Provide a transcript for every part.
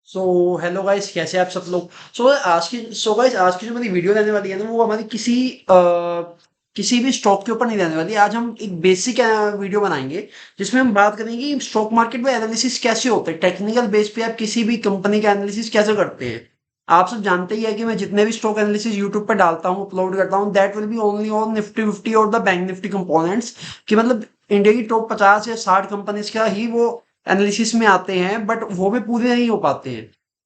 So hello guys, कैसे हैं आप सब लोग। आज की जो मेरी वीडियो रहने वाली है ना, वो हमारी किसी भी स्टॉक के ऊपर नहीं रहने वाली। आज हम एक बेसिक वीडियो बनाएंगे जिसमें हम बात करेंगे कि स्टॉक मार्केट में एनालिसिस कैसे होते हैं, टेक्निकल बेस पे आप किसी भी कंपनी का एनालिसिस कैसे करते हैं। आप सब जानते ही है कि मैं जितने भी स्टॉक एनालिसिस यूट्यूब पर डालता हूँ, अपलोड करता हूँ, that will be only on Nifty fifty और द बैंक निफ्टी कंपोनेंट्स। कि मतलब इंडिया की टॉप 50 या 60 कंपनीज का ही वो एनालिसिस में आते हैं, बट वो भी पूरे नहीं हो पाते हैं।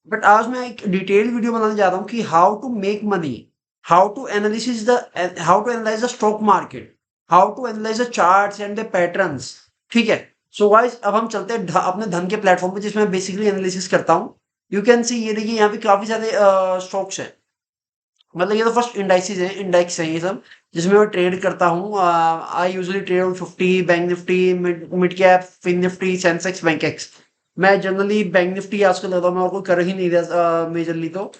बट आज मैं एक डिटेल वीडियो बनाने जा रहा हूँ कि how to make money, how to analyse the stock market, how to analyse the charts and the patterns. ठीक है। सो गाइस, अब हम चलते हैं अपने धन के प्लेटफॉर्म पे जिसमें बेसिकली एनालिसिस करता हूँ। यू कैन सी, ये देखिए यहाँ पे काफी सारे स्टॉक्स हैं। मतलब ये तो फर्स्ट इंडेक्स है ये सब, जिसमें मैं ट्रेड करता हूँ। I usually trade on 50, bank Nifty, mid cap, fin Nifty, Sensex, Bankex. मैं जनरली बैंक निफ्टी आजकल करता हूँ, मैं और कोई कर ही नहीं रहा मेजरली तो।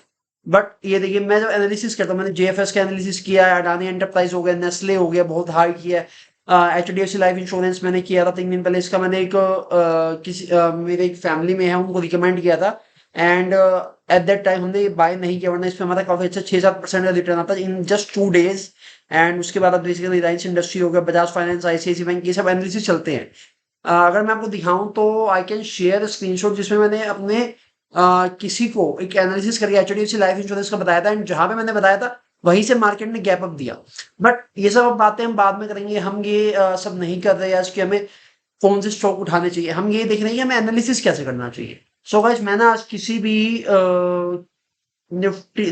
बट ये देखिए, मैं जब एनालिसिस करता हूँ, मैंने जेएफएस का एनालिसिस किया है, अडानी एंटरप्राइज हो गया, नेस्ले हो गया, बहुत हाई किया है। H D F C life insurance मैंने किया था 3 दिन पहले। इसका मैंने मेरे एक फैमिली में है, उनको रिकमेंड किया था। एंड एट दैट टाइम हमने ये बाय नहीं किया, वरना इसमें हमारा काफी अच्छा 6-7% का रिटर्न आता है इन जस्ट 2 days। एंड उसके बाद अब बेसिकली रिलायंस इंडस्ट्री हो गया, बजाज फाइनेंस, आईसीआईसी बैंक, ये सब एनालिसिस चलते हैं। अगर मैं आपको दिखाऊं तो आई कैन शेयर स्क्रीनशॉट, जिसमें मैंने अपने किसी को एक एनालिसिस करके एचडीएफसी लाइफ इंश्योरेंस का बताया था, एंड जहां पे मैंने बताया था वहीं से मार्केट ने गैप अप दिया। बट ये सब अब बातें हम बाद में करेंगे, हम ये सब नहीं कर रहे आज कि हमें कौन से स्टॉक उठाने चाहिए। हम ये देख रहे हैं कि हमें एनालिसिस कैसे करना चाहिए। सो गाइस, मैं ना आज किसी भी निफ्टी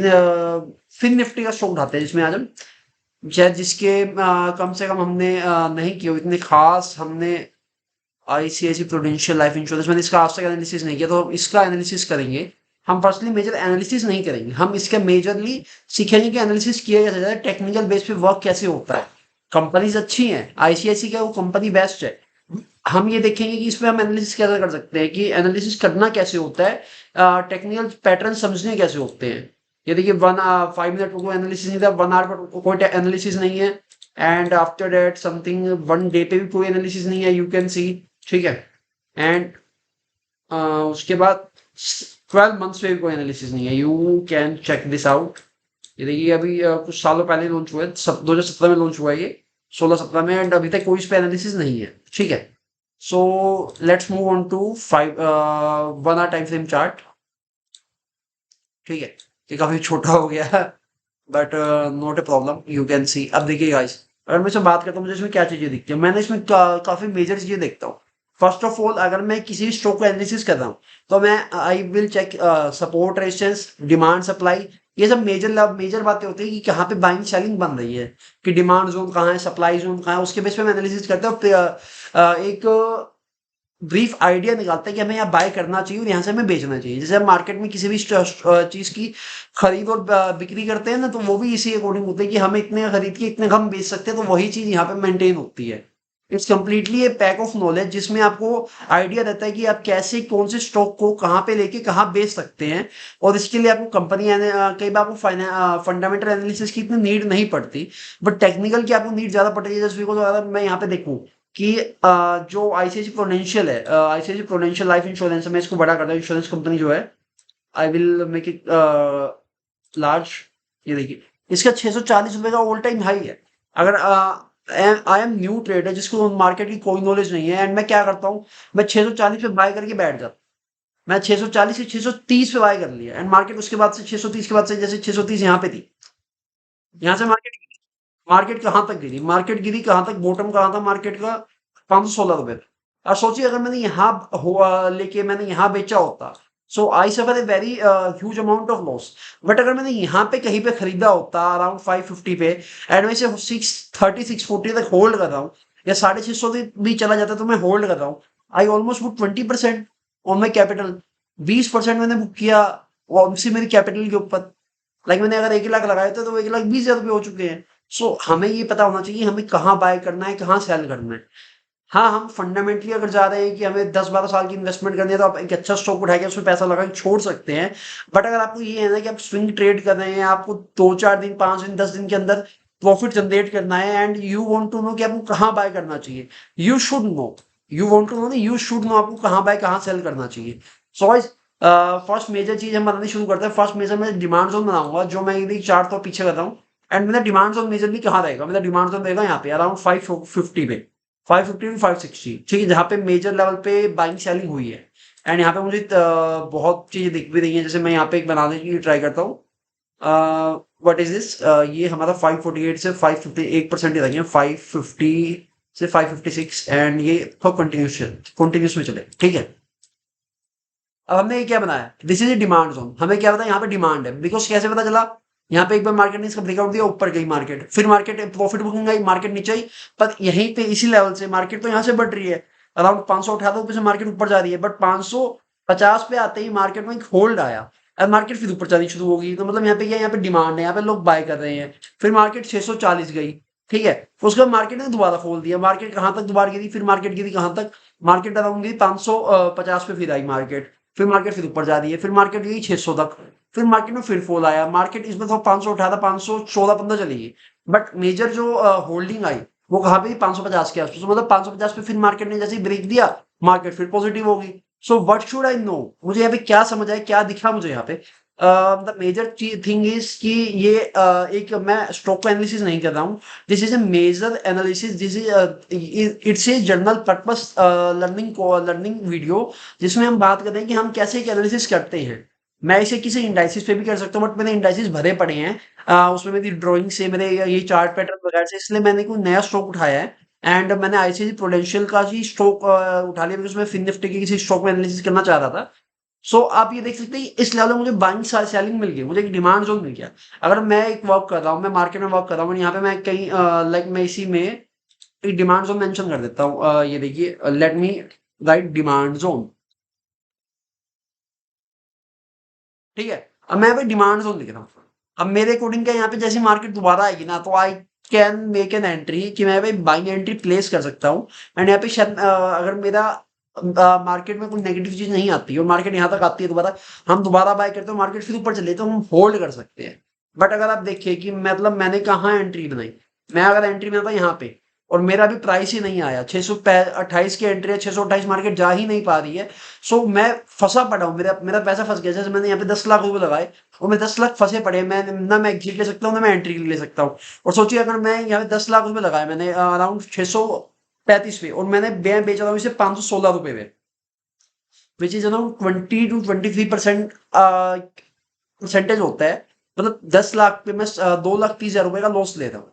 फिन निफ्टी का स्टॉक उठाते हैं, जिसमें आज हम शायद जिसके कम से कम हमने नहीं किए इतने खास। हमने आईसीआईसी प्रूडेंशियल लाइफ इंश्योरेंस, मैंने इसका आज तक एनालिसिस नहीं किया, तो हम इसका एनालिसिस करेंगे। हम फर्स्टली मेजर एनालिसिस नहीं करेंगे, हम इसका मेजरली सीखेंगे कि एनालिसिस किया कैसे जाता है, टेक्निकल बेस पे वर्क कैसे होता है। कंपनीज अच्छी हैं, आईसीआईसी का वो कंपनी बेस्ट है। हम ये देखेंगे कि इसमें हम एनालिसिस कैसे कर सकते हैं, कि एनालिसिस करना कैसे होता है, टेक्निकल पैटर्न समझने कैसे होते हैं। ये देखिए, 5 मिनट को एनालिसिस नहीं था, 1 आवर पर कोई एनालिसिस नहीं है। And after that something 1 day पे भी कोई एनालिसिस नहीं है, यू कैन सी। ठीक है। एंड उसके बाद 12 मंथ्स पे भी कोई एनालिसिस नहीं है, you can check this out. ये देखिए, अभी कुछ सालों पहले लॉन्च हुआ है, 2017 में लॉन्च हुआ है ये, 16-17 में, एंड अभी तक कोई इस पे एनालिसिस नहीं है। ठीक है। So let's move on to 1 hour time frame chart. ठीक है। ये काफी छोटा हो गया है, but not a problem, you can see. अब देखिए गाइस, अगर मैं इसमें बात करता हूँ, मुझे इसमें क्या चीजें दिखती है, मैंने इसमें काफी मेजर चीजें देखता हूँ। फर्स्ट ऑफ ऑल, अगर मैं किसी भी स्टॉक को एनालिसिस कर रहा हूँ, तो मैं I will check support, resistance, demand, supply. ये सब मेजर बातें होती है कि कहाँ पे बाइंग सेलिंग बन रही है, कि डिमांड जोन कहाँ है, सप्लाई जोन कहाँ है, उसके बेस पे मैं एनालिसिस करता हूँ। एक ब्रीफ आइडिया निकालता है कि हमें यहाँ बाय करना चाहिए और यहाँ से हमें बेचना चाहिए। जैसे हम मार्केट में किसी भी चीज की खरीद और बिक्री करते हैं ना, तो वो भी इसी अकॉर्डिंग होते हैं कि हमें इतने खरीद के इतने हम बेच सकते हैं, तो वही चीज यहाँ पे मेंटेन होती है। It's completely A pack of knowledge, जिसमें आपको आइडिया रहता है कि आप कैसे कौन से स्टॉक को कहाँ पे लेके कहाँ बेच सकते हैं। और इसके लिए आपको कंपनी, कई बार आपको फंडामेंटल एनालिसिस की इतनी नीड नहीं पड़ती, बट टेक्निकल की आपको नीड ज्यादा पड़ती है। जैसे बिकॉज अगर मैं यहाँ पे देखूँ कि जो आईसीआईसी प्रोडेंशियल है, आईसीआईसी प्रोडेंशियल लाइफ इंश्योरेंस, मैं इसको बड़ा करता हूँ, इंश्योरेंस कंपनी जो है, I will make it large. ये देखिए, इसका 640 रुपए का ऑल टाइम हाई है। अगर आई एम न्यू ट्रेडर, जिसको मार्केट की कोई नॉलेज नहीं है, एंड मैं क्या करता हूँ, मैं 640 पे बाय करके बैठ जाता हूँ। मैं 640 से 630 पे बाय कर लिया, एंड मार्केट उसके बाद से 630 के बाद से, जैसे 630 यहाँ पे थी, यहाँ से मार्केट कहाँ तक गिरी, कहाँ तक, बॉटम कहाँ था मार्केट का, 516 रुपए। अब सोचिए, अगर मैंने यहाँ हुआ लेके मैंने यहाँ बेचा होता, so I suffer a very huge amount of loss. But अगर मैंने यहाँ पे कहीं पे खरीदा होता अराउंड 550 पे, एंड मैं इसे 630 640 तक होल्ड कर रहा हूँ, या 650 भी चला जाता तो मैं होल्ड कर रहा हूँ। I almost book 20% on my capital. 20% मैंने बुक किया और उसी मेरी कैपिटल के ऊपर। लाइक मैंने अगर 1 लाख लगाए थे, तो 1,20,000 रुपये हो चुके हैं। सो हमें ये पता होना चाहिए हमें कहाँ बाय करना है, कहाँ सेल करना है। हाँ, हम फंडामेंटली अगर जा रहे हैं कि हमें 10-12 साल की इन्वेस्टमेंट करनी है, तो आप एक अच्छा स्टॉक उठा के उसमें पैसा लगा के छोड़ सकते हैं। बट अगर आपको ये है ना कि आप स्विंग ट्रेड कर रहे हैं, आपको 2-4 दिन, 5 दिन, 10 दिन के अंदर प्रॉफिट जनरेट करना है, and you want to know कि आपको कहाँ बाय करना चाहिए, you should know, you want to know, you should know आपको कहाँ बाय कहाँ सेल करना चाहिए। सो फर्स्ट मेजर चीज हम बनानी शुरू करते हैं। फर्स्ट मेजर में डिमांड जोन बनाऊंगा, जो मैं यदि चार्ट तो पीछे कर रहा हूँ। एंड मेरा डिमांड जोन मेजरली कहाँ रहेगा, मेरा डिमांड जोन रहेगा यहाँ पे अराउंड 550 पे, 550 टू 560, ठीक है, जहाँ पे मेजर लेवल पे बाइंग सेलिंग हुई है। एंड यहाँ पे मुझे बहुत चीजें दिख भी रही है, जैसे मैं यहाँ पे एक बनाने की ट्राई करता हूँ। व्हाट इज दिस, ये हमारा 548 से 551% ही रहेंगे, 550 से 556, एंड ये कंटिन्यूस में चले, ठीक है। अब हमने ये क्या बनाया, this is A demand zone, हमें क्या पता यहाँ पे डिमांड है, बिकॉज कैसे पता चला, यहाँ पे एक बार मार्केट ने इसका ब्रेकआउट दिया, ऊपर गई मार्केट, फिर मार्केट प्रॉफिट बुकिंग आई, मार्केट नीचे आई, पर यहीं पे इसी लेवल से मार्केट तो यहाँ से बढ़ रही है, अराउंड 598 से मार्केट ऊपर जा रही है, बट 550 पे आते ही मार्केट में एक होल्ड आया। अब मार्केट फिर ऊपर जानी शुरू होगी, तो मतलब यहाँ पे क्या, यहाँ पे डिमांड है, यहाँ पे लोग बाय कर रहे हैं। फिर मार्केट 640 गई, ठीक है, उसके बाद मार्केट ने दोबारा खोल दिया, मार्केट कहाँ तक दोबारा गिरी, फिर मार्केट गिरी कहाँ तक, मार्केट अराउंड गिरी 550 पे, फिर आई मार्केट, फिर मार्केट फिर ऊपर जा रही है, फिर मार्केट गई 600 तक, फिर मार्केट में फिर फॉल आया, मार्केट इसमें तो 518 514-15 चली गई, बट मेजर जो होल्डिंग आई वो कहाँ पे 550 के आसपास, मतलब 550 पे फिर मार्केट ने जैसे ही ब्रेक दिया, मार्केट फिर पॉजिटिव होगी। So what should I know, मुझे यहाँ पे क्या समझ आया, क्या दिखा मुझे यहाँ पे, द मेजर थिंग इज कि ये एक मैं स्टॉक का एनालिसिस नहीं कर रहा हूँ, this is a major analysis, this is it's a general purpose learning video, जिसमें हम बात कर रहे हैं कि हम कैसे एक एनालिसिस करते हैं। मैं इसे किसी इंडाइसिस पे भी कर सकता हूँ, बट मैंने इंडाइसिस भरे पड़े हैं, उसमें मेरी ड्राइंग से मेरे ये चार्ट पैटर्न वगैरह से, इसलिए मैंने कोई नया स्टॉक उठाया है। एंड मैंने आईसीआईसी प्रूडेंशियल का ही स्टॉक उठा लिया, बिकॉज मैं फिन निफ्टी के किसी स्टॉक में एनालिसिस करना चाह रहा था। सो आप ये देख सकते हैं, इस लेवल में मुझे बाइंग सेलिंग मिल गई, मुझे एक डिमांड जोन मिल गया। अगर मैं एक वर्क कर रहा हूँ, मैं मार्केट में वर्क कर रहा हूँ, यहाँ पे मैं कहीं लाइक मैं इसी में एक डिमांड जोन मेंशन कर देता हूँ, ये देखिए, let me right demand zone, ठीक है। अब मैं भाई डिमांड जोन लिख रहा हूँ, अब मेरे अकॉर्डिंग क्या, यहाँ पे जैसे मार्केट दोबारा आएगी ना, तो I can make an entry कि मैं भाई बाइंग एंट्री प्लेस कर सकता हूँ। एंड यहाँ पे शायद अगर मेरा मार्केट में कोई नेगेटिव चीज नहीं आती और मार्केट यहाँ तक आती है दोबारा, हम दोबारा बाय करते हैं, मार्केट फिर ऊपर चले तो हम होल्ड कर सकते हैं। बट अगर आप देखिए कि मतलब मैंने कहाँ एंट्री बनाई, मैं अगर एंट्री बनाता यहाँ पे, और मेरा भी प्राइस ही नहीं आया, 628 की एंट्री है, 628 मार्केट जा ही नहीं पा रही है। सो मैं फंसा पड़ा हूँ, मेरा मेरा पैसा फंस गया। जैसे मैंने यहाँ पे 10 लाख रुपए लगाए और मैं 10 लाख फंसे पड़े, मैं ना मैं एग्जिट ले सकता हूँ ना मैं एंट्री ले सकता हूँ। और सोचिए अगर मैं यहाँ पे 10 लाख रुपए लगाए मैंने अराउंड 635 पे, और मैंने बेच रहा हूँ इसे 516 रुपए पे, which is around 20 to 23% percentage होता है। मतलब 10 लाख पे मैं 2,30,000 रुपए का लॉस ले रहा हूँ।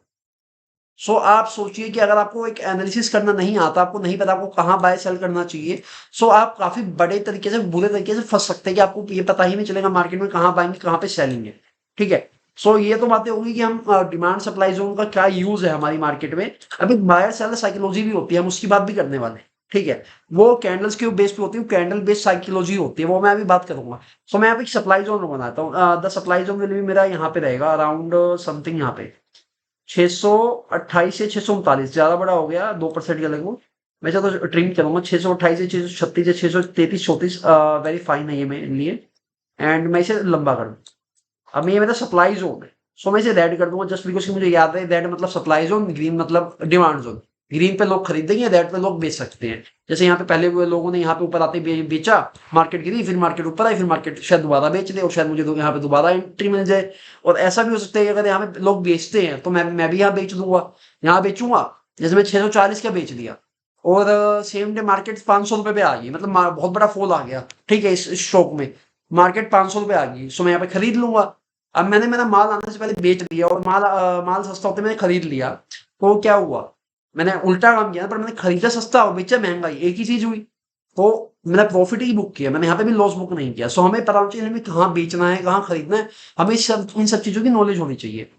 सो आप सोचिए कि अगर आपको एक एनालिसिस करना नहीं आता, आपको नहीं पता आपको कहाँ बाय सेल करना चाहिए, सो आप काफी बड़े तरीके से, बुरे तरीके से फंस सकते हैं कि आपको ये पता ही नहीं चलेगा मार्केट में कहाँ बाइंग कहाँ पे सेलिंग है, ठीक है। सो ये तो बातें होगी कि हम डिमांड सप्लाई जोन का क्या यूज है हमारी मार्केट में। अब एक बायर सेलर साइकोलॉजी भी होती है, हम उसकी बात भी करने वाले हैं, ठीक है। वो कैंडल्स के बेस पे होती है, कैंडल बेस्ड साइकोलॉजी होती है, वो मैं अभी बात करूंगा। सो मैं यहाँ पे सप्लाई जोन बनाता हूँ, द सप्लाई जोन विल भी मेरा यहाँ पे रहेगा अराउंड समथिंग, यहाँ पे 628 से 639, ज्यादा बड़ा हो गया, 2% का लगभग। मैं चाहता तो ट्रिम करूंगा, 628 से 636 से 633 34, वेरी फाइन है ये मेरे लिए। एंड मैं इसे लंबा कर दूँ, अब ये मेरा सप्लाई जोन है। सो मैं इसे रेड कर दूंगा, जस्ट बिकॉज मुझे याद है, रेड मतलब सप्लाई जोन, ग्रीन मतलब डिमांड जोन। ग्रीन पे लोग खरीदेंगे, रेड पे लोग बेच सकते हैं। जैसे यहाँ पे पहले हुए लोगों ने यहाँ पे ऊपर आते बेचा, मार्केट गिरी, फिर मार्केट ऊपर आई, फिर मार्केट शायद दोबारा बेच दे और शायद मुझे यहाँ पे दोबारा एंट्री मिल जाए। और ऐसा भी हो सकता है कि अगर यहाँ पे लोग बेचते हैं तो मैं भी यहाँ बेच दूंगा, यहाँ बेचूंगा। जैसे मैं 640 का बेच दिया और सेम डे मार्केट 500 रुपए पे आ गई, मतलब बहुत बड़ा फॉल आ गया, ठीक है, इस स्टॉक में मार्केट 500 रुपए आ गई, सो मैं यहाँ पे खरीद लूंगा। अब मैंने मेरा माल आने से पहले बेच दिया और माल सस्ता होते मैंने खरीद लिया, तो क्या हुआ, मैंने उल्टा काम किया ना, पर मैंने खरीदा सस्ता और बेचा महंगा, एक ही चीज हुई। तो मैंने प्रॉफिट ही बुक किया, मैंने यहाँ पे भी लॉस बुक नहीं किया। सो हमें पता होना चाहिए हमें कहाँ बेचना है, कहाँ खरीदना है, हमें इन सब चीजों की नॉलेज होनी चाहिए,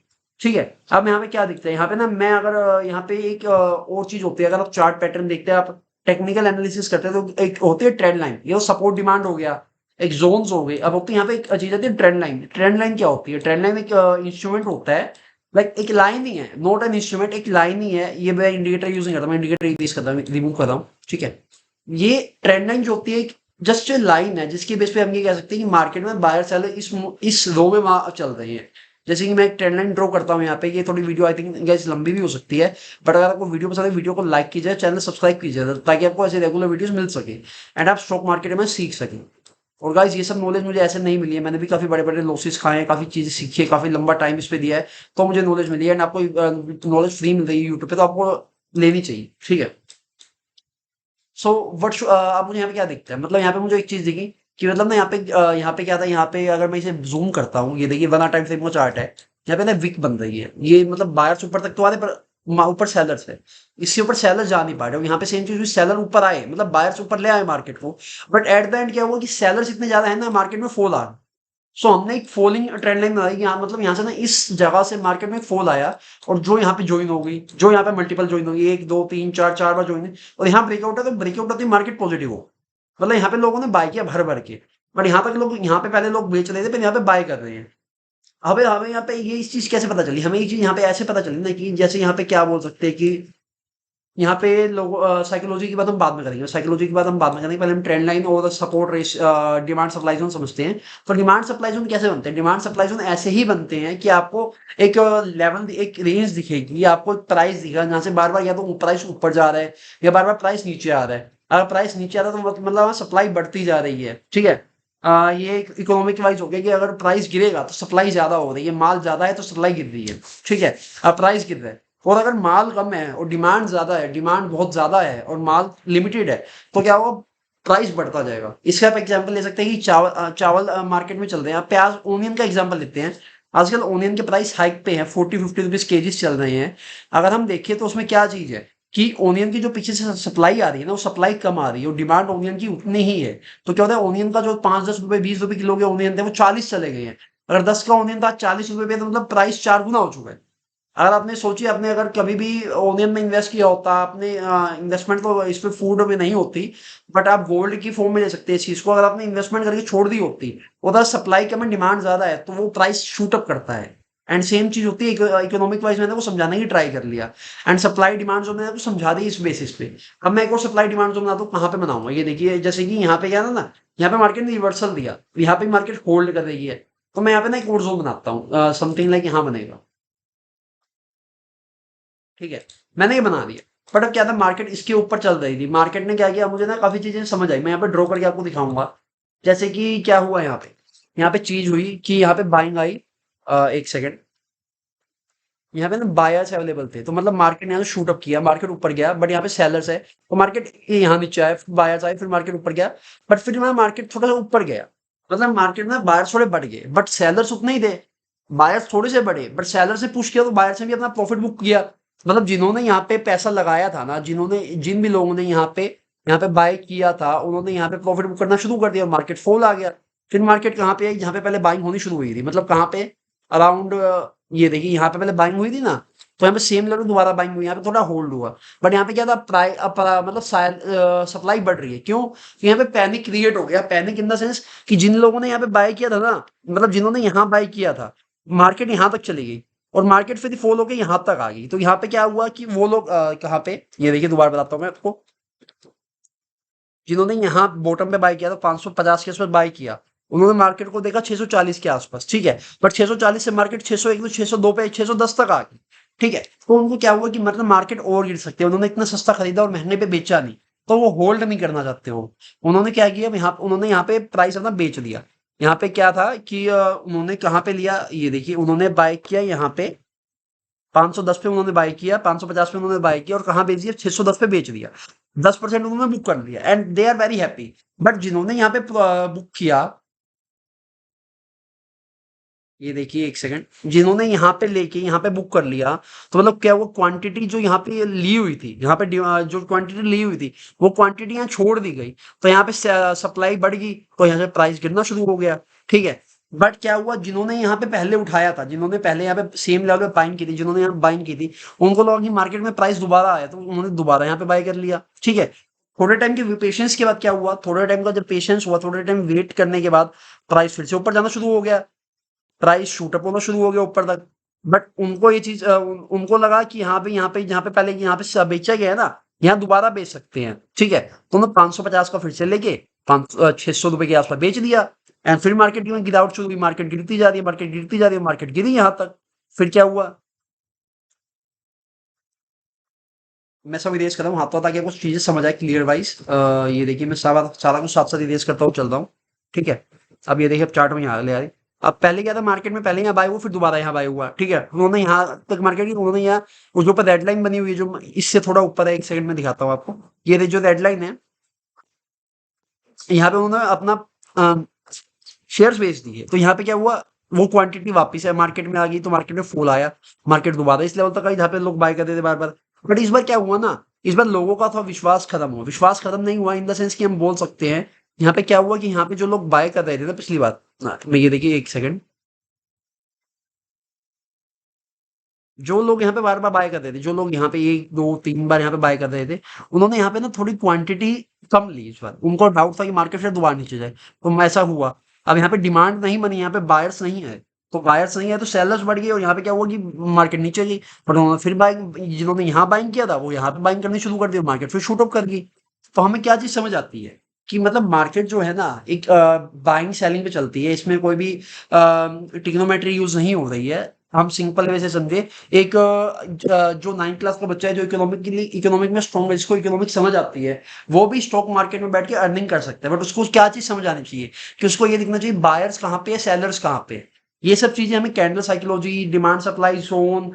ठीक है। अब यहाँ पे क्या दिखता है, यहाँ पे ना मैं अगर यहाँ पे एक और चीज होती है, अगर आप चार्ट पैटर्न देखते हैं, आप टेक्निकल एनालिसिस करते हैं, तो एक होती है ट्रेंड लाइन, ये सपोर्ट डिमांड हो गया, एक जोन्स हो गए। अब होती है यहाँ पे एक चीज आती है ट्रेंड लाइन। ट्रेंड लाइन क्या होती है, ट्रेंड लाइन एक इंस्ट्रूमेंट होता है, लाइक एक लाइन ही है, नॉट एन इंस्ट्रूमेंट, एक लाइन ही है। ये मैं इंडिकेटर यूज नहीं करता, मैं इंडिकेटर यूज करता हूँ, रिमूव कर रहा हूँ, ठीक है। ये ट्रेंड लाइन जो होती है जस्ट लाइन है, जिसके बेस पे हम ये कह सकते हैं कि मार्केट में बायर सेलर इस रो में चल रहे हैं। जैसे कि मैं एक ट्रेंड लाइन ड्रॉ करता हूँ यहाँ पे, ये थोड़ी वीडियो आई थिंक गाइस लंबी भी हो सकती है, बट अगर आपको वीडियो पसंद है, वीडियो को लाइक कीजिए, चैनल सब्सक्राइब कीजिए, ताकि आपको ऐसे रेगुलर वीडियोस मिल सके एंड आप स्टॉक मार्केट में सीख सकें। और गाइस ये सब नॉलेज मुझे ऐसे नहीं मिली है, मैंने भी काफ़ी बड़े-बड़े लॉसेस खाए हैं, काफ़ी चीज़ें सीखी है, काफ़ी लंबा टाइम इस पे दिया है, तो मुझे नॉलेज मिली है। एंड आपको नॉलेज फ्री मिल रही है यूट्यूब पे, तो आपको लेनी चाहिए, ठीक है? सो अब मुझे यहाँ पे क्या दिखता है, मतलब यहाँ पे मुझे एक चीज़ दिखी कि मतलब ना यहाँ पे क्या था, यहाँ पे अगर मैं इसे ज़ूम करता हूँ, ये देखिए 1 टाइम फ्रेम का चार्ट है, यहाँ पे ना विक बन रही है, ये मतलब बायर्स ऊपर तक तो आ रहे, पर ऊपर सेलर्स है, इससे ऊपर सेलर्स जा नहीं पा रहे हो। यहाँ पे सेम चीज़ हुई, सेलर ऊपर आए, मतलब बायर्स ऊपर ले आए मार्केट को, बट एट द एंड क्या हुआ कि सेलर्स इतने ज़्यादा है ना, मार्केट में फॉल आ रहा। सो हमने एक फॉलिंग ट्रेंड लाइन बनाई कि यहाँ मतलब यहाँ से ना इस जगह से मार्केट में फॉल आया, और जो यहाँ पे ज्वाइन हो गई, जो यहाँ पे मल्टीपल ज्वाइन होगी, 1 2 3 4 4 बार ज्वाइन हुई, और यहाँ ब्रेकआउट है, तो ब्रेकआउट होती मार्केट पॉजिटिव हो, मतलब यहाँ पे लोगों ने बाय किया भर भर के। बट यहाँ तक लोग, यहाँ पे पहले लोग बेच रहे थे, फिर यहाँ पे बाय कर रहे हैं। हमें हमें यहाँ पे ये इस चीज कैसे पता चली, हमें ये चीज यहाँ पे ऐसे पता चली ना, कि जैसे यहाँ पे क्या बोल सकते हैं कि यहाँ पे लोग साइकोलॉजी की बात हम बाद में करेंगे, साइकोलॉजी की बात हम बाद में करेंगे, पहले हम ट्रेंड लाइन और सपोर्ट रेस, डिमांड सप्लाई जोन समझते हैं। तो डिमांड सप्लाई जोन कैसे बनते हैं, डिमांड सप्लाई जोन ऐसे ही बनते हैं कि आपको एक लेवल, एक रेंज दिखेगी, आपको प्राइस दिखेगा जहाँ से बार बार या तो प्राइस ऊपर जा रहा है, या बार बार प्राइस नीचे आ रहा है। अगर प्राइस नीचे आ रहा है तो मतलब सप्लाई बढ़ती जा रही है, ठीक है? ये इकोनॉमिक वाइज हो गया कि अगर प्राइस गिरेगा तो सप्लाई ज्यादा हो रही है, माल ज्यादा है तो सप्लाई गिर रही है, ठीक है? अब प्राइस गिर रहा है, और अगर माल कम है और डिमांड ज्यादा है, डिमांड बहुत ज्यादा है और माल लिमिटेड है, तो क्या होगा, प्राइस बढ़ता जाएगा। इसका आप एग्जांपल ले सकते हैं कि चावल मार्केट में चल रहे हैं, आप प्याज ओनियन का एग्जांपल लेते हैं। आजकल ओनियन के प्राइस हाइक पे हैं, 40-50 रुपीज केजीस चल रहे हैं। अगर हम देखें तो उसमें क्या चीज है कि ओनियन की जो पीछे से सप्लाई आ रही है ना, वो सप्लाई कम आ रही है और डिमांड ओनियन की उतनी ही है। तो क्या होता है, ओनियन का जो 5-10 रुपए 20 रुपए किलो के ओनियन थे, वो 40 चले गए हैं। अगर 10 का ओनियन था 40 रुपए पे, तो मतलब प्राइस 4 गुना हो चुका है। अगर आपने सोचिए, आपने अगर कभी भी ओनियन में इन्वेस्ट किया होता, आपने इन्वेस्टमेंट तो इस पे फूड में नहीं होती, बट आप गोल्ड की फॉर्म में ले सकते हैं इस चीज को। अगर आपने इन्वेस्टमेंट करके छोड़ दी होती, उधर सप्लाई कम है, डिमांड ज्यादा है, तो वो प्राइस शूट अप करता है। एंड सेम चीज होती है इकोनॉमिक वाइज, मैंने वो समझाने की ट्राई कर लिया। एंड सप्लाई डिमांड जो मैंने आपको समझा दी इस बेसिस पे। अब मैं एक और सप्लाई डिमांड जो बनाता हूँ, कहाँ पे बनाऊंगा, ये देखिए, जैसे कि यहाँ पे क्या था ना, यहाँ पे मार्केट ने रिवर्सल दिया, यहाँ पे मार्केट होल्ड कर रही है, तो मैं यहाँ पे ना एक और जोन बनाता हूँ, समथिंग लाइक यहाँ बनेगा, ठीक है? मैंने ये बना दिया। बट अब क्या था, मार्केट इसके ऊपर चल रही थी, मार्केट ने क्या किया, मुझे ना काफी चीजें समझ आई, मैं यहाँ पे ड्रॉ करके आपको दिखाऊंगा। जैसे कि क्या हुआ यहाँ पे चीज हुई कि यहाँ पे बाइंग आई, एक सेकेंड, यहाँ पे ना बायर्स अवेलेबल थे, तो मतलब मार्केट ने यहाँ शूट अप किया, मार्केट ऊपर गया, बट यहाँ पे सेलर्स है, तो मार्केट यहाँ नीचे आया, फिर बायर्स आए, फिर मार्केट ऊपर गया। बट फिर मैं मार्केट थोड़ा सा ऊपर गया, मतलब मार्केट में बायर्स थोड़े बढ़ गए, बट सेलर्स उतने ही थे। बायर्स थोड़े से बढ़े, बट सेलर से पुश किया, तो बायर्स ने भी अपना प्रॉफिट बुक किया। मतलब जिन्होंने यहाँ पे पैसा लगाया था ना, जिन्होंने, जिन भी लोगों ने यहाँ पे बाय किया था, उन्होंने यहाँ पे प्रॉफिट बुक करना शुरू कर दिया, मार्केट फॉल आ गया। फिर मार्केट कहाँ पे आई, जहाँ पे पहले बाइंग होनी शुरू हुई थी, मतलब कहाँ पे, अराउंड, ये देखिए यहाँ पे पहले बाइंग हुई थी ना, तो यहाँ पे सेम लेवल दोबारा बाइंग हुई, यहाँ पे थोड़ा होल्ड हुआ। बट यहाँ पे क्या था, मतलब सप्लाई बढ़ रही है, क्यों? तो यहाँ पे पैनिक क्रिएट हो गया, पैनिक इन द सेंस कि जिन लोगों ने यहाँ पे बाय किया था ना, मतलब जिन्होंने यहाँ बाय किया था, मार्केट यहाँ तक चली गई, और मार्केट फिर फॉल होकर यहाँ तक आ गई। तो यहाँ पे क्या हुआ कि वो लोग कहाँ पे, ये देखिए दोबारा बताता हूँ मैं आपको, जिन्होंने यहाँ बॉटम पे बाय किया था, 550 के आसपास बाय किया, उन्होंने मार्केट को देखा 640 के आसपास, ठीक है? बट 640 से मार्केट 601 तो 602 पे 610 तक आ गई, ठीक है? तो उनको क्या हुआ कि मतलब मार्केट और गिर सकती है, उन्होंने इतना सस्ता खरीदा और महंगे पे बेचा नहीं, तो वो होल्ड नहीं करना चाहते हो। उन्होंने क्या किया, यहाँ उन्होंने यहाँ पे प्राइस अपना बेच दिया। यहाँ पे क्या था कि उन्होंने कहाँ पे लिया, ये देखिए, उन्होंने बाय किया यहाँ पे 510 पे, उन्होंने बाय किया 550 पे, उन्होंने बाय किया, और कहाँ बेच दिया, 610 पे बेच दिया। 10% उन्होंने बुक कर लिया, and they are very happy. But जिन्होंने यहाँ पे बुक किया, ये देखिए एक सेकंड, जिन्होंने यहाँ पे लेके यहाँ पे बुक कर लिया, तो मतलब क्या, वो क्वांटिटी जो यहाँ पे ली हुई थी, यहाँ पे जो क्वांटिटी ली हुई थी, वो क्वांटिटी यहाँ छोड़ दी गई, तो यहाँ पे सप्लाई बढ़ गई, तो यहाँ से प्राइस गिरना शुरू हो गया, ठीक है? बट क्या हुआ, जिन्होंने यहाँ पे पहले उठाया था, जिन्होंने पहले यहाँ पे सेम लेवल पे बाइंग की थी, जिन्होंने यहाँ बाइंग की थी, उनको लगा कि मार्केट में प्राइस दोबारा आया, तो उन्होंने दोबारा यहाँ पे बाय कर लिया, ठीक है? थोड़े टाइम के पेशेंस के बाद क्या हुआ, थोड़े टाइम का जब पेशेंस हुआ, थोड़े टाइम वेट करने के बाद प्राइस फिर से ऊपर जाना शुरू हो गया, प्राइस शूट अप होना शुरू हो गया ऊपर तक। बट उनको ये चीज उनको लगा कि यहाँ पे पहले यहाँ पे बेचा गया है ना, यहाँ दोबारा बेच सकते हैं, ठीक है? तो उन्होंने 550 का फिर से लेके 600 रुपए के आसपास बेच दिया। एंड फिर मार्केट में गिरावट शुरू हुई, मार्केट गिरती जा रही है, मार्केट गिरती जा रही है, मार्केट गिरी यहाँ तक। फिर क्या हुआ, मैं सब इरेज कर रहा हूँ हाथों, ताकि कुछ चीजें समझ आए क्लियर वाइज। ये देखिए, मैं सारा सारा कुछ साथ साथ इरेज करता हूँ, चल रहा हूँ। ठीक है। अब ये देखिए, अब चार्ट में यहाँ ले आ रही। अब पहले क्या था मार्केट में, पहले यहाँ बाय हुआ, फिर दोबारा यहाँ बाय हुआ, ठीक है। उन्होंने यहाँ तक मार्केट की, उन्होंने यहाँ उसके ऊपर रेड लाइन बनी हुई है जो इससे थोड़ा ऊपर है, 1 सेकंड में दिखाता हूँ आपको। ये जो रेड लाइन है, यहाँ पे उन्होंने अपना शेयर्स बेच दिए, तो यहाँ पे क्या हुआ, वो क्वांटिटी वापस है मार्केट में आ गई, तो मार्केट में फॉल आया, मार्केट दोबारा इस लेवल तक आई जहाँ पे लोग बाय करते थे बार बार। बट इस बार क्या हुआ ना, इस बार लोगों का थोड़ा विश्वास खत्म हुआ, विश्वास खत्म नहीं हुआ इन द सेंस कि हम बोल सकते हैं, यहाँ पे क्या हुआ कि यहाँ पे जो लोग बाय कर रहे थे ना पिछली बार, मैं ये देखिए 1 सेकंड, जो लोग यहाँ पे बार बार बाय कर रहे थे, जो लोग यहाँ पे 1 2 3 बार यहाँ पे बाय कर रहे थे, उन्होंने यहाँ पे ना थोड़ी क्वांटिटी कम ली इस बार, उनको डाउट था कि मार्केट फिर दोबारा नीचे जाए, तो ऐसा हुआ। अब यहाँ पे डिमांड नहीं बनी, यहाँ पे बायर्स नहीं है, तो बायर्स नहीं है तो सेलर्स बढ़ गए, और यहाँ पे क्या हुआ कि मार्केट नीचे गई, पर उन्होंने फिर बाइंग, जिन्होंने यहाँ बाइंग किया था वो यहाँ पे बाइंग करनी शुरू कर दी, मार्केट फिर शूट अप कर गई। तो हमें क्या चीज समझ आती है कि मतलब मार्केट जो है ना, एक बाइंग सेलिंग पे चलती है, इसमें कोई भी टिग्नोमेट्री यूज नहीं हो रही है। हम सिंपल वे से समझे, एक जो 9th क्लास का बच्चा है, जो इकोनॉमिक में स्ट्रॉन्ग है, जिसको इकोनॉमिक समझ आती है, वो भी स्टॉक मार्केट में बैठ के अर्निंग कर सकता है। बट उसको क्या चीज समझ आनी चाहिए कि उसको ये दिखना चाहिए बायर्स कहाँ पे है, सेलर्स कहाँ पे है। ये सब चीजें हमें candle psychology, demand supply zone,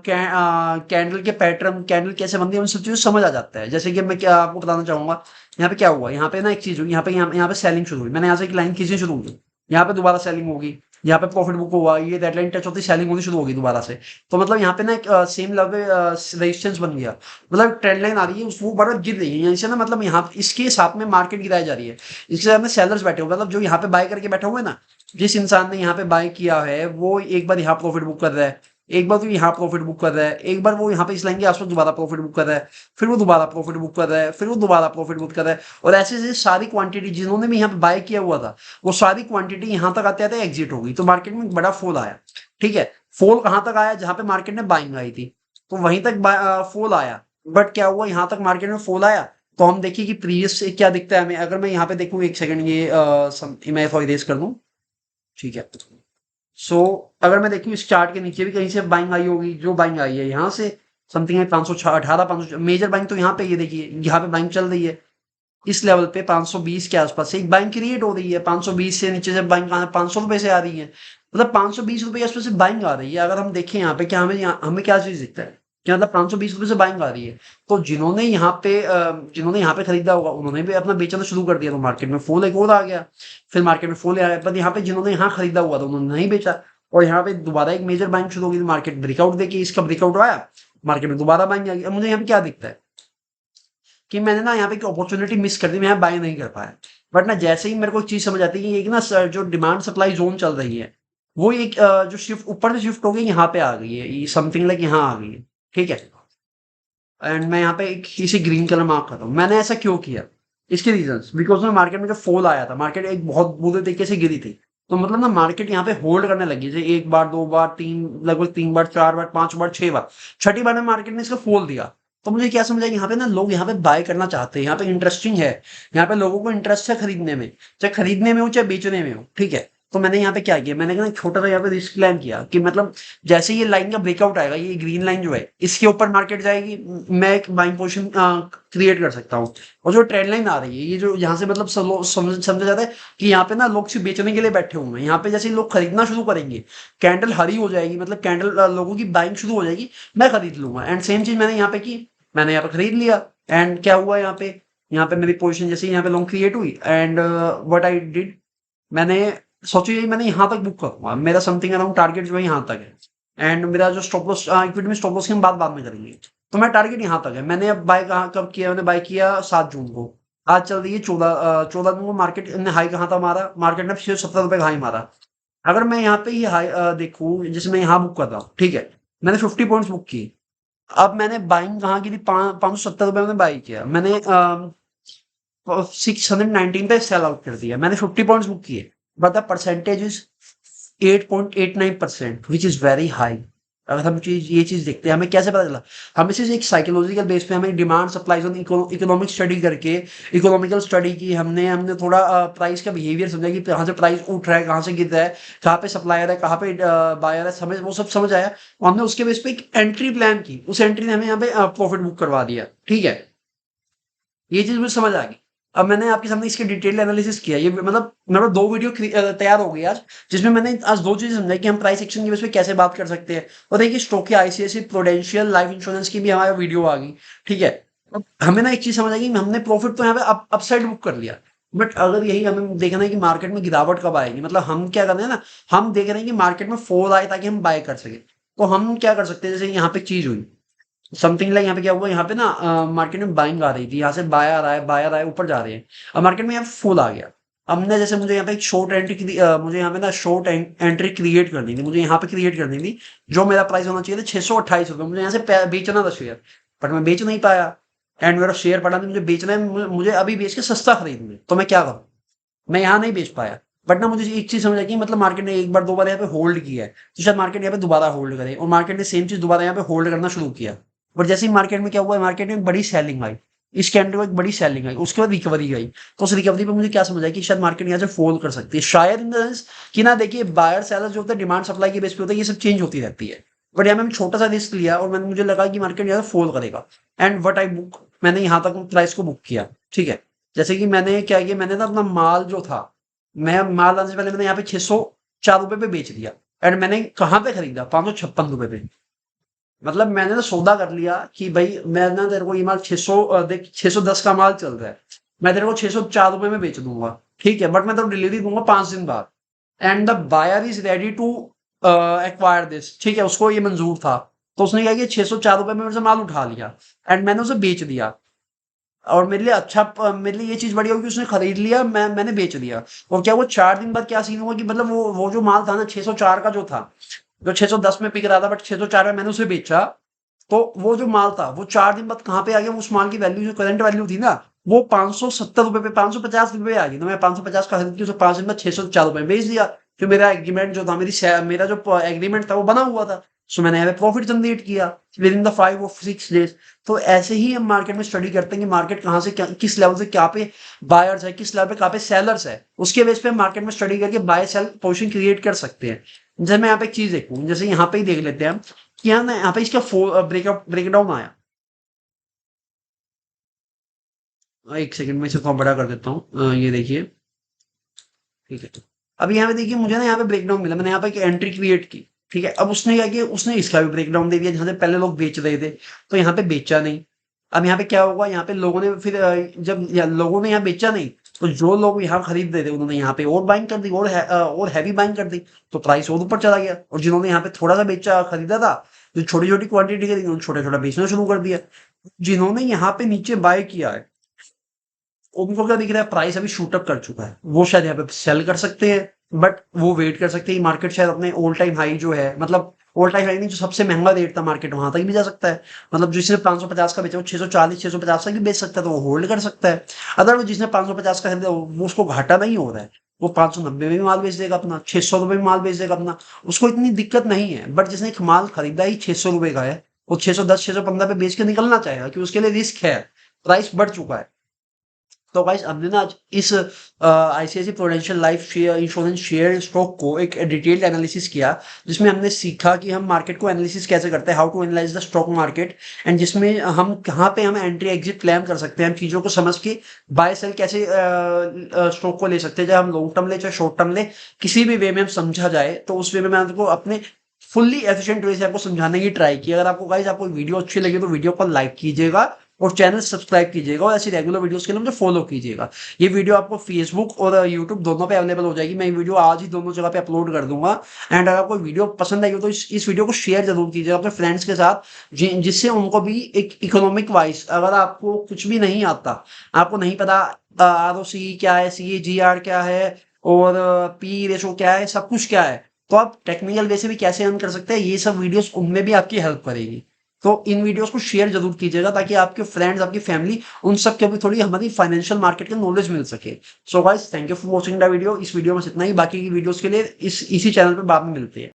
candle के पैटर्न, कैंडल कैसे बनती है, उन सब चीजों से समझ आ जाता है। जैसे कि मैं क्या आपको बताना चाहूंगा, यहाँ पे क्या हुआ, यहाँ पे ना एक चीज हुई, यहाँ पे सेलिंग शुरू हुई, मैंने यहाँ से एक लाइन खींचनी शुरू की, यहाँ पे दोबारा सेलिंग होगी, यहाँ पे प्रॉफिट बुक हुआ, ये डेडलाइन टच होती सेलिंग होनी शुरू होगी दोबारा से। तो मतलब यहाँ पे ना एक सेम लेवल पे रेजिस्टेंस बन गया, मतलब ट्रेंड लाइन आ रही है, वो बड़ा गिर रही है यहाँ से ना, मतलब यहाँ इसके साथ में मार्केट गिराई जा रही है, इसके साथ में सेलर्स बैठे हुए, मतलब जो यहाँ पे बाय करके बैठे हुए ना, जिस इंसान ने यहाँ पे बाय किया है वो एक बार यहाँ प्रॉफिट बुक कर रहा है, एक बार तो यहाँ प्रॉफिट बुक कर रहा है, एक बार वो यहाँ पे इस लाइन के आसपास दोबारा प्रॉफिट बुक कर रहा है, फिर वो दोबारा प्रॉफिट बुक कर रहा है, फिर वो दोबारा प्रॉफिट बुक कर रहा है, और ऐसे ऐसे सारी क्वांटिटी जिन्होंने भी यहाँ पे बाय किया हुआ था, वो सारी क्वांटिटी यहाँ तक आते आते एग्जिट हो गई, तो मार्केट में एक बड़ा फॉल आया। ठीक है, फॉल कहाँ तक आया, जहां पे मार्केट ने बाइंग आई थी, तो वहीं तक फॉल आया। बट क्या हुआ, यहाँ तक मार्केट में फॉल आया, तो हम देखिए कि प्रीवियस से क्या दिखता है हमें, अगर मैं यहाँ पे देखूँ 1 सेकंड, ये मैं इरेज कर दूं, ठीक है। सो अगर मैं देखूं इस चार्ट के नीचे भी कहीं से बाइंग आई होगी, जो बाइंग आई है यहाँ से समथिंग है 518, 500 मेजर बाइंग, तो यहाँ पे ये देखिए यहाँ पे बाइंग चल रही है, इस लेवल पे 520 के आसपास से एक बाइंग क्रिएट हो रही है, 520 से नीचे से बाइंग कहाँ 500 रुपए से आ रही है, मतलब 520 रुपए के आसपास से बाइंग आ रही है। अगर हम देखें यहाँ पे क्या हमें क्या चीज दिखता है कि मतलब 520 रुपए से बाइंग आ रही है, तो जिन्होंने यहाँ पे खरीदा होगा उन्होंने भी अपना बेचना शुरू कर दिया, तो मार्केट में फॉल एक और आ गया, फिर मार्केट में फॉल आया, पर यहाँ पे जिन्होंने यहाँ खरीदा हुआ था उन्होंने नहीं बेचा, और यहाँ पे दोबारा एक मेजर बाइंग शुरू होगी, मार्केट ब्रेकआउट देखिए, इसका ब्रेकआउट आया, मार्केट में दोबारा बाइंग आ गई। अब मुझे यहाँ पे क्या दिखता है कि मैंने ना यहाँ पे एक अपॉर्चुनिटी मिस कर दी, मैं यहाँ बाय नहीं कर पाया। बट ना जैसे ही मेरे को एक चीज समझ आती है कि एक ना जो डिमांड सप्लाई जोन चल रही है, वो एक जो शिफ्ट ऊपर से शिफ्ट हो गई यहाँ पे आ गई है, ये समथिंग लाइक यहाँ आ गई है, ठीक है। एंड मैं यहाँ पे एक इसे ग्रीन कलर मार्क करता हूँ। मैंने ऐसा क्यों किया, इसके रीजंस, बिकॉज में मार्केट में जो फॉल आया था, मार्केट एक बहुत बुरे तरीके से गिरी थी, तो मतलब ना मार्केट यहाँ पे होल्ड करने लगी, जैसे 1 बार 2 बार 3, लगभग 3 बार 4 बार 5 बार 6 बार, छठी बार में मार्केट ने इसका फॉल दिया। तो मुझे क्या समझा कि यहाँ पे ना लोग यहाँ पे बाय करना चाहते हैं, यहाँ पे इंटरेस्टिंग है, यहाँ पे लोगों को इंटरेस्ट है खरीदने में, चाहे खरीदने में हो चाहे बेचने में हो, ठीक है। तो मैंने यहाँ पे क्या किया, मैंने ना छोटा सा यहाँ पे रिस्क प्लान किया कि मतलब जैसे ये लाइन का ब्रेकआउट आएगा, ये ग्रीन लाइन जो है इसके ऊपर मार्केट जाएगी, मैं एक बाइंग पोजीशन क्रिएट कर सकता हूँ। और जो ट्रेंड लाइन आ रही है, ये जो यहाँ से मतलब समझा जाता है कि यहाँ पे ना लोग सिर्फ बेचने के लिए बैठे हुए हैं, यहाँ पे जैसे लोग खरीदना शुरू करेंगे, कैंडल हरी हो जाएगी, मतलब कैंडल लोगों की बाइंग शुरू हो जाएगी, मैं खरीद लूंगा। एंड सेम चीज मैंने यहाँ पे की, मैंने यहाँ पे खरीद लिया, एंड क्या हुआ यहाँ पे मेरी पोजीशन जैसे यहाँ पे लॉन्ग क्रिएट हुई, एंड व्हाट आई डिड, मैंने सोचो यही मैंने यहाँ तक बुक करूंगा, मेरा समथिंग अराउंड टारगेट जो है यहाँ तक है, एंड मेरा जो स्टॉप लॉस इक्विटी में स्टॉप लॉस की हम बात बाद में करेंगे, तो मैं टारगेट यहाँ तक है। मैंने अब बाय कहाँ कब किया, मैंने बाय किया 7 जून को, आज चल रही है 14 जून को, मार्केट ने हाई कहाँ था मारा, मार्केट ने सिर्फ 70 रुपए का हाई मारा। अगर मैं यहाँ पे ही हाई देखूँ, जैसे मैं यहाँ बुक कर रहा हूँ, ठीक है, मैंने 50 पॉइंट्स बुक की, अब मैंने बाइंग कहाँ की थी, 570 रुपए मैंने बाई किया, मैंने 619 पे सेल आउट कर दिया, मैंने 50 पॉइंट्स बुक किए, but the percentage is 8.89%, which is very high. अगर हम ये चीज देखते हैं, हमें कैसे पता चला, हम इसे एक साइकोलॉजिकल बेस पे, हमें demand supply zone economic study करके, इकोनॉमिकल स्टडी की, हमने हमने थोड़ा प्राइस का बिहेवियर समझा कि कहाँ से प्राइस उठ रहा है, कहाँ से गिर रहा है, कहाँ पे सप्लायर है, कहाँ पे बायर है, समझ वो सब समझ आया, और हमने उसके बेस पे एक एंट्री प्लान की, उस एंट्री ने हमें यहाँ पे प्रॉफिट बुक करवा दिया, ठीक है। ये चीज मुझे समझ आ गई। अब मैंने आपके सामने इसकी डिटेल एनालिसिस किया। ये मतलब मेरा 2 वीडियो तैयार हो गई आज, जिसमें मैंने आज 2 चीज़ें समझाई कि हम प्राइस एक्शन की बेस पे कैसे बात कर सकते हैं। और देखिए स्टॉक की आईसीआईसीआई प्रूडेंशियल लाइफ इंश्योरेंस की भी हमारा वीडियो आ गई, ठीक है। अब हमें ना एक चीज़ समझ आई कि हमने प्रॉफिट तो यहाँ पे अपसाइड बुक कर लिया, बट अगर यही हमें देखना है कि मार्केट में गिरावट कब आएगी, मतलब हम क्या कर रहे हैं ना, हम देख रहे हैं कि मार्केट में फॉल आए ताकि हम बाय कर सकें। तो हम क्या कर सकते हैं, जैसे यहाँ पे चीज़ हुई समथिंग लाइक, यहाँ पे क्या हुआ, यहाँ पे ना मार्केट में बाइंग आ रही थी, यहाँ से बाय आ रहा है, बाय आ रहा है, ऊपर जा रहे हैं। अब मार्केट में यहाँ फुल आ गया। हमने जैसे मुझे यहाँ पे एक शॉर्ट एंट्री मुझे यहाँ पे ना शॉर्ट एंट्री क्रिएट करनी थी, मुझे यहाँ पे क्रिएट करनी थी। जो मेरा प्राइस होना चाहिए था 628 रुपये, मुझे यहाँ से बेचना था शेयर, बट मैं बेच नहीं पाया। एंड मेरा शेयर पड़ा नहीं, मुझे बेचना है, मुझे अभी बेच के सस्ता खरीदना है, तो मैं क्या करूँ, मैं यहाँ नहीं बेच पाया। बट ना मुझे एक चीज समझ आई कि मतलब मार्केट ने एक बार 2 बार यहाँ पे होल्ड किया है, तो शायद मार्केट यहाँ पे दोबारा होल्ड करे, और मार्केट ने सेम चीज दोबारा यहाँ पे होल्ड करना शुरू किया। बट जैसे ही मार्केट में क्या हुआ, मार्केट में एक बड़ी सेलिंग आई, इस कैंडल को एक बड़ी सेलिंग आई, उसके बाद रिकवरी आई। तो उस रिकवरी पे मुझे क्या समझ आया कि शायद मार्केट यहाँ से फॉल कर सकती है, शायद इन द सेंस कि ना देखिए बायर सेलर जो होता है डिमांड सप्लाई के बेस पे होता है, ये सब चेंज होती रहती है। बट यहाँ में छोटा सा रिस्क लिया और मैंने मुझे लगा कि मार्केट यहाँ से फॉल करेगा। एंड वट आई बुक, मैंने यहाँ तक प्राइस को बुक किया, ठीक है। जैसे कि मैंने क्या किया, मैंने ना अपना माल जो था, मैं माल आने से पहले मैंने यहाँ पे 604 रुपए पे बेच दिया। एंड मैंने कहाँ पे खरीदा, 556 रुपए पे। मतलब मैंने ना सौदा कर लिया कि भाई मैं ना तेरे को ये माल 600 देख 610 का माल चल रहा है, मैं तेरे को 604 रुपए में बेच दूंगा, ठीक है, बट मैं तेरे को डिलीवरी दूंगा 5 दिन बाद। And the buyer is ready to acquire this, ठीक है, उसको ये मंजूर था। तो उसने क्या किया, 604 रुपए में मेरे से माल उठा लिया एंड मैंने उसे बेच दिया। और मेरे लिए अच्छा मेरे लिए ये चीज बढ़िया होगी, उसने खरीद लिया, मैंने बेच दिया। और क्या वो 4 दिन बाद क्या सीन हुआ कि मतलब वो जो माल था ना 604 का जो था, जो 610 में बिक रहा था, बट 604 में मैंने उसे बेचा। तो वो जो माल था वो 4 दिन बाद कहाँ पे आ गया, उस माल की वैल्यू जो करंट वैल्यू थी ना, वो 570 रुपए पे 550 रुपए आ गई। तो मैं 550 का खरीद के उसे 5 दिन बाद 604 रुपए में बेच दिया। फिर मेरा एग्रीमेंट जो था, मेरा जो एग्रीमेंट था वो बना हुआ था। सो मैंने यहाँ पे प्रॉफिट जनरेट किया विद इन द 5 और 6 डेज। तो ऐसे ही हम मार्केट में स्टडी करते हैं कि मार्केट कहाँ से किस लेवल से क्या पे बायर्स है, किस लेवल पे कहाँ पे सेलर्स है, उसके बेस पे मार्केट में स्टडी करके बाय सेल पोजीशन क्रिएट कर सकते हैं। जैसे मैं यहाँ पे एक चीज देखूँ, जैसे यहाँ पे ही देख लेते हैं हम कि यहाँ पे इसका ब्रेकडाउन आया। एक सेकंड में इसे थोड़ा बड़ा कर देता हूँ, ये देखिए, ठीक है। अब यहाँ पे देखिए मुझे ना यहाँ पे ब्रेकडाउन मिला, मैंने यहाँ पे एक एंट्री क्रिएट की, ठीक है। अब उसने क्या किया, उसने इसका भी ब्रेकडाउन दे दिया, जहाँ से पहले लोग बेच रहे थे, तो यहाँ पे बेचा नहीं। अब यहाँ पे क्या होगा, यहाँ पे लोगों ने फिर जब लोगों ने यहाँ बेचा नहीं, तो जो लोग यहाँ खरीद रहे थे उन्होंने यहाँ पे और बाइंग कर दी, और हैवी बाइंग कर दी। तो प्राइस और ऊपर चला गया, और जिन्होंने यहाँ पे थोड़ा सा बेचा खरीदा था, जो छोटी छोटी क्वांटिटी खरीदी, उन्होंने छोटा छोटा बेचना शुरू कर दिया। जिन्होंने यहाँ पे नीचे बाय किया है, उनको क्या दिख रहा है, प्राइस अभी शूट अप कर चुका है, वो शायद यहाँ पे सेल कर सकते हैं। बट वो वेट कर सकते हैं, मार्केट शायद अपने ऑल टाइम हाई जो है, मतलब ऑल टाइम हाई नहीं, जो सबसे महंगा रेट था मार्केट वहां तक भी जा सकता है। मतलब जिसने 550 का बेचा वो 640 650 तक भी बेच सकता है, तो वो होल्ड कर सकता है। अदर जिसने 550 का खरीदा वो उसको घाटा नहीं हो रहा है, वो 590 में भी माल बेच देगा अपना, 600 रुपए में माल बेच देगा अपना, उसको इतनी दिक्कत नहीं है। बट जिसने एक माल खरीदा ही 600 रुपए का है, वो 610 615 पे बेच के निकलना चाहेगा, कि उसके लिए रिस्क है, प्राइस बढ़ चुका है। तो गाइस हमने ना आज इस ICICI prudential life share insurance share stock को एक डिटेल्ड एनालिसिस किया, जिसमें हमने सीखा कि हम मार्केट को एनालिसिस कैसे करते हैं, how to analyse the stock market, and जिसमें हम कहाँ पे हम एंट्री एग्जिट प्लान कर सकते हैं, हम चीज़ों को समझ के बाय सेल कैसे स्टॉक को ले सकते हैं, चाहे हम लॉन्ग टर्म ले चाहे शॉर्ट टर्म ले, किसी भी वे में हम समझा जाए, तो उस वे में मैं आपको अपने फुल्ली एफिशिएंट वे से आपको समझाने की ट्राई की। अगर आपको गाइस आपको वीडियो अच्छी लगी तो वीडियो को लाइक कीजिएगा और चैनल सब्सक्राइब कीजिएगा, और ऐसी रेगुलर वीडियोस के लिए मुझे फॉलो कीजिएगा। ये वीडियो आपको फेसबुक और यूट्यूब दोनों पे अवेलेबल हो जाएगी, मैं ये वीडियो आज ही दोनों जगह पे अपलोड कर दूंगा। एंड अगर आपको वीडियो पसंद आई हो तो इस वीडियो को शेयर जरूर कीजिएगा अपने फ्रेंड्स के साथ, जिससे उनको भी एक इकोनॉमिक वाइज, अगर आपको कुछ भी नहीं आता, आपको नहीं पता ROC क्या है, CAGR क्या है, और पी रेशो क्या है, सब कुछ क्या है, तो आप टेक्निकल वे से भी कैसे अर्न कर सकते हैं, ये सब वीडियोस उनमें भी आपकी हेल्प करेगी। तो इन वीडियोस को शेयर जरूर कीजिएगा, ताकि आपके फ्रेंड्स, आपकी फैमिली, उन सब के भी थोड़ी हमारी फाइनेंशियल मार्केट का नॉलेज मिल सके। So guys thank you for watching the video. इस वीडियो में इतना ही, बाकी की वीडियोस के लिए इसी चैनल पे बाद में मिलते हैं।